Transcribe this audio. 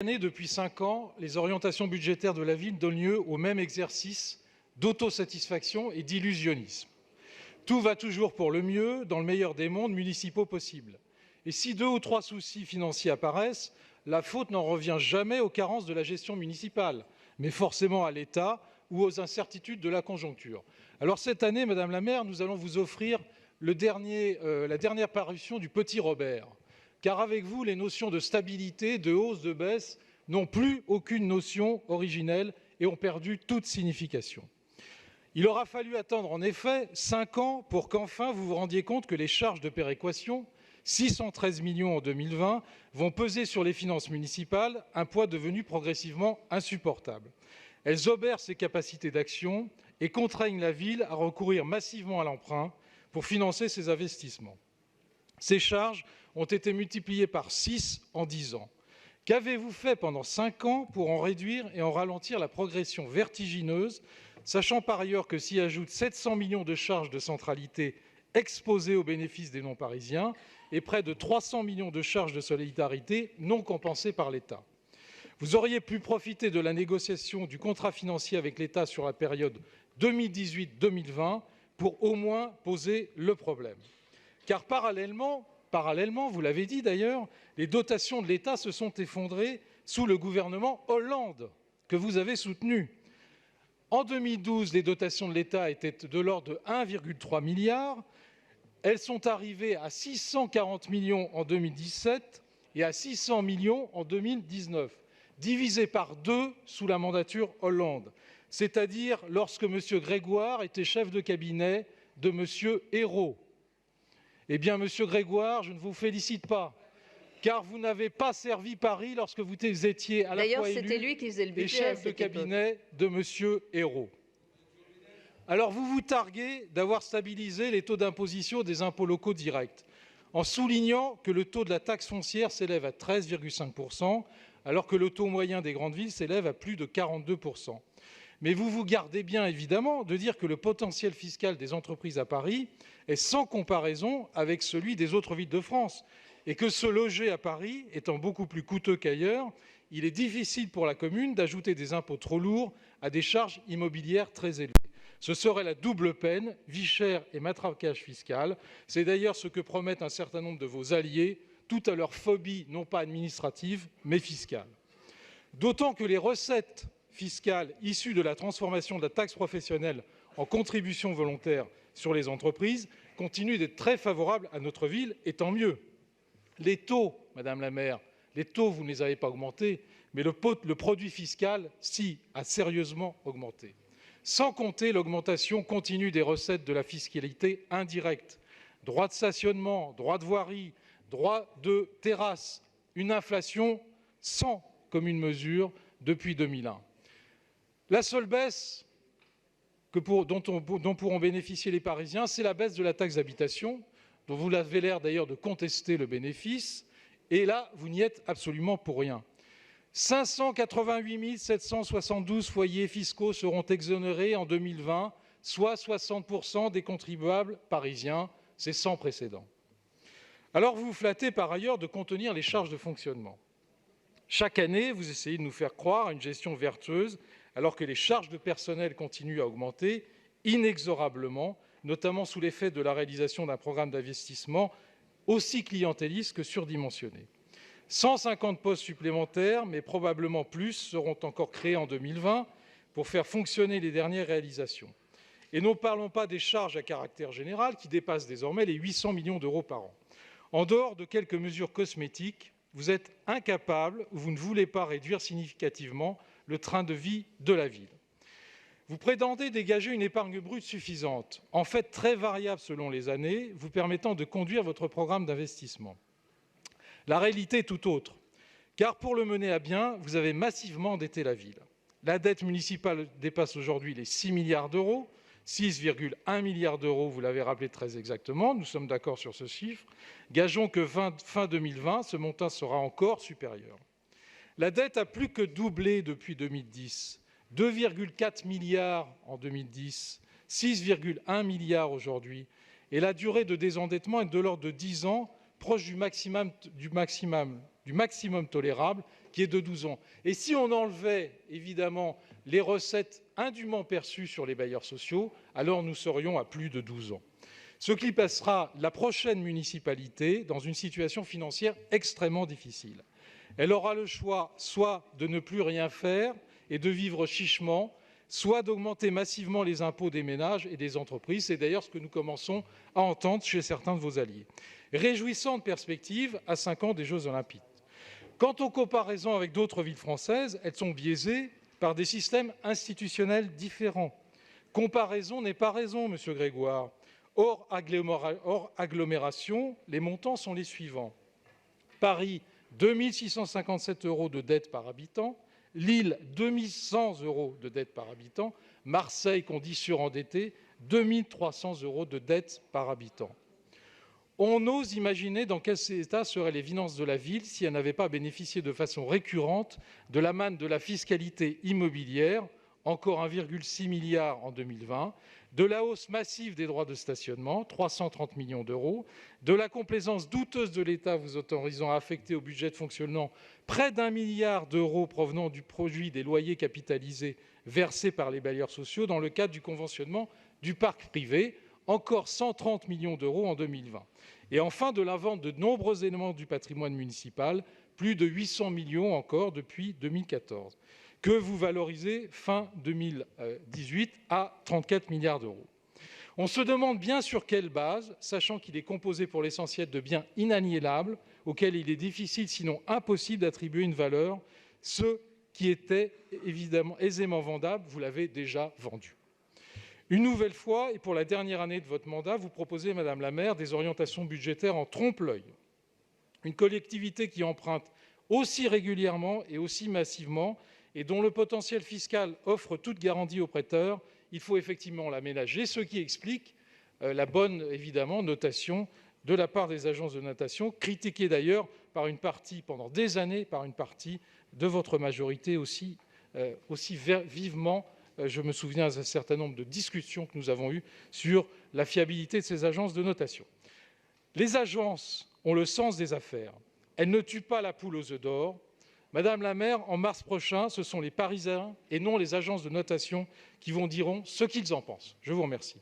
Depuis 5 ans, les orientations budgétaires de la ville donnent lieu au même exercice d'autosatisfaction et d'illusionnisme. Tout va toujours pour le mieux dans le meilleur des mondes municipaux possibles. Et si 2 ou 3 soucis financiers apparaissent, la faute n'en revient jamais aux carences de la gestion municipale, mais forcément à l'État ou aux incertitudes de la conjoncture. Alors cette année, Madame la maire, nous allons vous offrir la dernière parution du Petit Robert. Car avec vous, les notions de stabilité, de hausse, de baisse n'ont plus aucune notion originelle et ont perdu toute signification. Il aura fallu attendre en effet 5 ans pour qu'enfin vous vous rendiez compte que les charges de péréquation, 613 millions en 2020, vont peser sur les finances municipales, un poids devenu progressivement insupportable. Elles obèrent ses capacités d'action et contraignent la ville à recourir massivement à l'emprunt pour financer ses investissements. Ces charges ont été multipliées par 6 en 10 ans. Qu'avez-vous fait pendant 5 ans pour en réduire et en ralentir la progression vertigineuse, sachant par ailleurs que s'y ajoutent 700 millions de charges de centralité exposées au bénéfice des non-parisiens et près de 300 millions de charges de solidarité non compensées par l'État? Vous auriez pu profiter de la négociation du contrat financier avec l'État sur la période 2018-2020 pour au moins poser le problème. Car parallèlement, vous l'avez dit d'ailleurs, les dotations de l'État se sont effondrées sous le gouvernement Hollande, que vous avez soutenu. En 2012, les dotations de l'État étaient de l'ordre de 1,3 milliard. Elles sont arrivées à 640 millions en 2017 et à 600 millions en 2019, divisées par 2 sous la mandature Hollande, c'est-à-dire lorsque M. Grégoire était chef de cabinet de M. Ayrault. Eh bien, Monsieur Grégoire, je ne vous félicite pas, car vous n'avez pas servi Paris lorsque vous étiez à la fois élu et chef de cabinet de Monsieur Ayrault. Alors, vous vous targuez d'avoir stabilisé les taux d'imposition des impôts locaux directs, en soulignant que le taux de la taxe foncière s'élève à 13,5%, alors que le taux moyen des grandes villes s'élève à plus de 42%. Mais vous vous gardez bien évidemment de dire que le potentiel fiscal des entreprises à Paris est sans comparaison avec celui des autres villes de France et que se loger à Paris étant beaucoup plus coûteux qu'ailleurs, il est difficile pour la commune d'ajouter des impôts trop lourds à des charges immobilières très élevées. Ce serait la double peine, vie chère et matraquage fiscal. C'est d'ailleurs ce que promettent un certain nombre de vos alliés, tout à leur phobie non pas administrative mais fiscale. D'autant que les recettes fiscales issues de la transformation de la taxe professionnelle en contribution volontaire sur les entreprises continuent d'être très favorables à notre ville, et tant mieux. Les taux, Madame la maire, les taux, vous ne les avez pas augmentés, mais le produit fiscal, si, a sérieusement augmenté. Sans compter l'augmentation continue des recettes de la fiscalité indirecte. Droit de stationnement, droit de voirie, droit de terrasse, une inflation sans commune mesure depuis 2001. La seule baisse dont pourront bénéficier les Parisiens, c'est la baisse de la taxe d'habitation, dont vous avez l'air d'ailleurs de contester le bénéfice, et là, vous n'y êtes absolument pour rien. 588 772 foyers fiscaux seront exonérés en 2020, soit 60% des contribuables parisiens, c'est sans précédent. Alors vous vous flattez par ailleurs de contenir les charges de fonctionnement. Chaque année, vous essayez de nous faire croire à une gestion vertueuse, alors que les charges de personnel continuent à augmenter inexorablement, notamment sous l'effet de la réalisation d'un programme d'investissement aussi clientéliste que surdimensionné. 150 postes supplémentaires, mais probablement plus, seront encore créés en 2020 pour faire fonctionner les dernières réalisations. Et ne parlons pas des charges à caractère général qui dépassent désormais les 800 millions d'euros par an. En dehors de quelques mesures cosmétiques, vous êtes incapable ou vous ne voulez pas réduire significativement le train de vie de la ville. Vous prétendez dégager une épargne brute suffisante, en fait très variable selon les années, vous permettant de conduire votre programme d'investissement. La réalité est tout autre, car pour le mener à bien, vous avez massivement endetté la ville. La dette municipale dépasse aujourd'hui les 6 milliards d'euros, 6,1 milliards d'euros, vous l'avez rappelé très exactement, nous sommes d'accord sur ce chiffre. Gageons que fin 2020, ce montant sera encore supérieur. La dette a plus que doublé depuis 2010, 2,4 milliards en 2010, 6,1 milliards aujourd'hui, et la durée de désendettement est de l'ordre de 10 ans, proche du maximum tolérable, qui est de 12 ans. Et si on enlevait évidemment les recettes indûment perçues sur les bailleurs sociaux, alors nous serions à plus de 12 ans. Ce qui placera la prochaine municipalité dans une situation financière extrêmement difficile. Elle aura le choix soit de ne plus rien faire et de vivre chichement, soit d'augmenter massivement les impôts des ménages et des entreprises. C'est d'ailleurs ce que nous commençons à entendre chez certains de vos alliés. Réjouissante perspective à 5 ans des Jeux Olympiques. Quant aux comparaisons avec d'autres villes françaises, elles sont biaisées par des systèmes institutionnels différents. Comparaison n'est pas raison, monsieur Grégoire. Hors agglomération, les montants sont les suivants. Paris, 2 657 € de dette par habitant. Lille, 2 100 € de dette par habitant. Marseille, qu'on dit surendetté, 2 300 € de dette par habitant. On ose imaginer dans quel état seraient les finances de la ville si elle n'avait pas bénéficié de façon récurrente de la manne de la fiscalité immobilière, encore 1,6 milliard en 2020, de la hausse massive des droits de stationnement, 330 millions d'euros, de la complaisance douteuse de l'État vous autorisant à affecter au budget de fonctionnement près d'1 milliard d'euros provenant du produit des loyers capitalisés versés par les bailleurs sociaux dans le cadre du conventionnement du parc privé, encore 130 millions d'euros en 2020. Et enfin, de la vente de nombreux éléments du patrimoine municipal, plus de 800 millions encore depuis 2014, que vous valorisez fin 2018 à 34 milliards d'euros. On se demande bien sur quelle base, sachant qu'il est composé pour l'essentiel de biens inaliénables, auxquels il est difficile, sinon impossible, d'attribuer une valeur. Ce qui était évidemment aisément vendable, vous l'avez déjà vendu. Une nouvelle fois, et pour la dernière année de votre mandat, vous proposez, Madame la maire, des orientations budgétaires en trompe-l'œil. Une collectivité qui emprunte aussi régulièrement et aussi massivement et dont le potentiel fiscal offre toute garantie aux prêteurs, il faut effectivement l'aménager, ce qui explique la bonne, évidemment, notation de la part des agences de notation, critiquée d'ailleurs par une partie, pendant des années, par une partie de votre majorité aussi vivement. Je me souviens d'un certain nombre de discussions que nous avons eues sur la fiabilité de ces agences de notation. Les agences ont le sens des affaires. Elles ne tuent pas la poule aux œufs d'or. Madame la maire, en mars prochain, ce sont les Parisiens et non les agences de notation qui vous diront ce qu'ils en pensent. Je vous remercie.